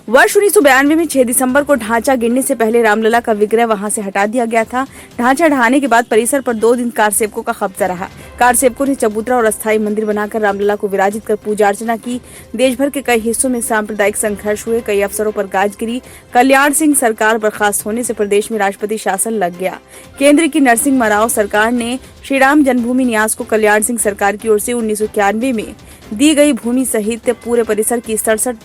वर्ष 1992 में 6 दिसंबर को ढांचा गिरने से पहले रामलला का विग्रह वहां से हटा दिया गया था। ढांचा ढहाने के बाद परिसर पर 2 दिन कार सेवकों का कब्जा रहा। कार सेवकों ने चबूतरा और अस्थायी मंदिर बनाकर रामलला को विराजित कर पूजा अर्चना की। देश भर के कई हिस्सों में सांप्रदायिक संघर्ष हुए, कई अफसरों पर गाज गिरी। कल्याण सिंह सरकार बर्खास्त होने से प्रदेश में राष्ट्रपति शासन लग गया। केंद्र की नरसिम्हा राव सरकार ने श्री राम जन्मभूमि न्यास को कल्याण सिंह सरकार की ओर से 1991 में दी गई भूमि सहित पूरे परिसर की 67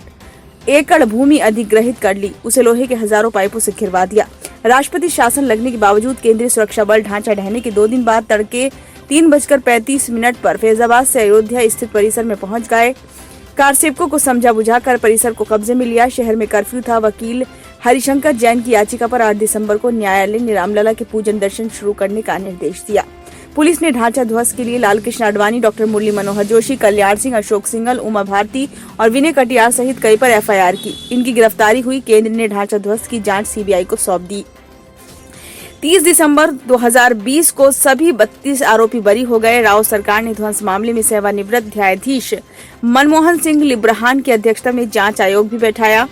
एकड़ भूमि अधिग्रहित कर ली। उसे लोहे के हजारों पाइपों से घिरवा दिया। राष्ट्रपति शासन लगने के बावजूद केंद्रीय सुरक्षा बल ढांचा ढहने के 2 दिन बाद तड़के 3:35 पर फैजाबाद से अयोध्या स्थित परिसर में पहुंच गए। कार सेवकों को समझा बुझाकर परिसर को कब्जे में लिया। शहर में कर्फ्यू था। वकील हरिशंकर जैन की याचिका पर 8 दिसंबर को न्यायालय ने रामलला के पूजन दर्शन शुरू करने का निर्देश दिया। पुलिस ने ढांचा ध्वस्त के लिए लालकृष्ण आडवाणी, डॉक्टर मुरली मनोहर जोशी, कल्याण सिंह, अशोक सिंघल, उमा भारती और विनय कटियार सहित कई पर एफआईआर की। इनकी गिरफ्तारी हुई। केंद्र ने ढांचा ध्वस्त की जांच सीबीआई को सौंप दी। 30 दिसंबर 2020 को सभी 32 आरोपी बरी हो गए। राव सरकार ने ध्वंस मामले में सेवानिवृत्त न्यायाधीश मनमोहन सिंह लिब्रहान की अध्यक्षता में जांच आयोग भी बैठाया,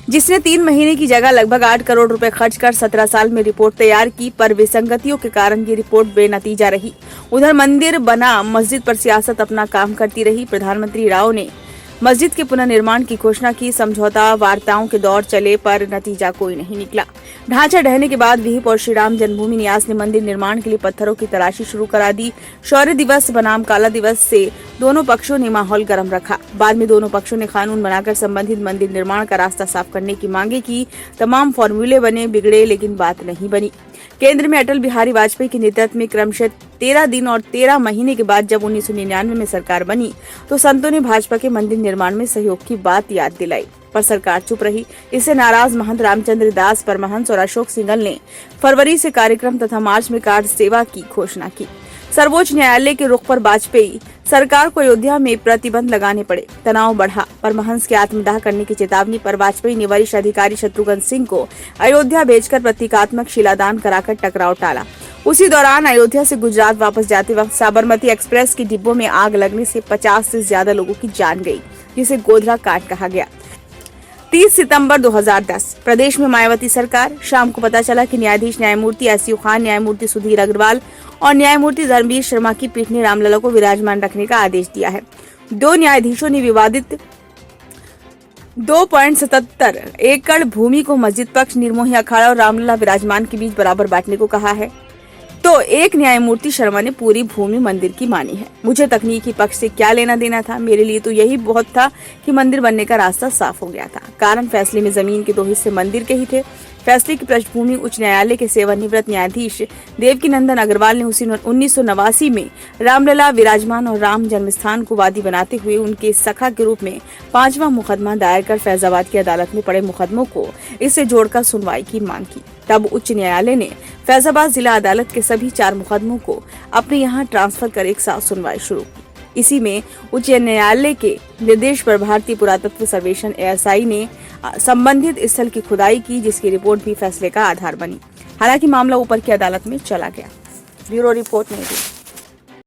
जिसने 3 महीने की जगह लगभग 8 करोड़ रुपए खर्च कर 17 साल में रिपोर्ट तैयार की, पर विसंगतियों के कारण ये रिपोर्ट बेनतीजा रही। उधर मंदिर बना मस्जिद पर सियासत अपना काम करती रही। प्रधानमंत्री राव ने मस्जिद के पुनर्निर्माण की घोषणा की। समझौता वार्ताओं के दौर चले पर नतीजा कोई नहीं निकला। ढांचा ढहने के बाद विहिप और श्री राम जन्मभूमि न्यास ने मंदिर निर्माण के लिए पत्थरों की तलाशी शुरू करा दी। शौर्य दिवस बनाम काला दिवस से दोनों पक्षों ने माहौल गर्म रखा। बाद में दोनों पक्षों ने कानून बनाकर संबंधित मंदिर निर्माण का रास्ता साफ करने की मांगे की। तमाम फॉर्मूले बने बिगड़े, लेकिन बात नहीं बनी। केंद्र में अटल बिहारी वाजपेयी के नेतृत्व में क्रमशः 13 दिन और 13 महीने के बाद जब 1999 में सरकार बनी तो संतों ने भाजपा के मंदिर निर्माण में सहयोग की बात याद दिलाई, पर सरकार चुप रही। इससे नाराज महंत रामचंद्र दास परमहंस और अशोक सिंघल ने फरवरी से कार्यक्रम तथा मार्च में कार सेवा की घोषणा की। सर्वोच्च न्यायालय के रुख पर वाजपेयी सरकार को अयोध्या में प्रतिबंध लगाने पड़े। तनाव बढ़ा। परमहंस के आत्मदाह करने की चेतावनी पर वाजपेयी ने वरिष्ठ अधिकारी शत्रुघ्न सिंह को अयोध्या भेजकर प्रतीकात्मक शिलादान कराकर टकराव टाला। उसी दौरान अयोध्या से गुजरात वापस जाते वक्त साबरमती एक्सप्रेस के डिब्बों में आग लगने से 50 से ज्यादा लोगों की जान गई, जिसे गोधरा कांड कहा गया। 30 सितंबर 2010 प्रदेश में मायावती सरकार। शाम को पता चला कि न्यायाधीश न्यायमूर्ति एसयू खान, न्यायमूर्ति सुधीर अग्रवाल और न्यायमूर्ति धर्मवीर शर्मा की पीठ ने रामलला को विराजमान रखने का आदेश दिया है। 2 न्यायाधीशों ने विवादित 2.77 एकड़ भूमि को मस्जिद पक्ष, निर्मोही अखाड़ा और रामलला विराजमान के बीच बराबर बांटने को कहा है, तो एक न्यायमूर्ति शर्मा ने पूरी भूमि मंदिर की मानी है। मुझे तकनीकी पक्ष से क्या लेना देना था? मेरे लिए तो यही बहुत था कि मंदिर बनने का रास्ता साफ हो गया था। कारण फैसले में जमीन के 2 हिस्से मंदिर के ही थे। फैसले की पृष्ठभूमि उच्च न्यायालय के सेवानिवृत्त न्यायाधीश देवकीनंदन अग्रवाल ने 1989 में रामलला विराजमान और राम जन्मस्थान को वादी बनाते हुए उनके सखा के रूप में 5वां मुकदमा दायर कर फैजाबाद की अदालत में पड़े मुकदमों को इससे जोड़कर सुनवाई की मांग की। तब उच्च न्यायालय ने फैजाबाद जिला अदालत के सभी 4 मुकदमों को अपने यहाँ ट्रांसफर कर एक साथ सुनवाई शुरू की। इसी में उच्च न्यायालय के निर्देश पर भारतीय पुरातत्व सर्वेक्षण ASI ने संबंधित स्थल की खुदाई की, जिसकी रिपोर्ट भी फैसले का आधार बनी। हालांकि मामला ऊपर की अदालत में चला गया। ब्यूरो रिपोर्ट नहीं दी।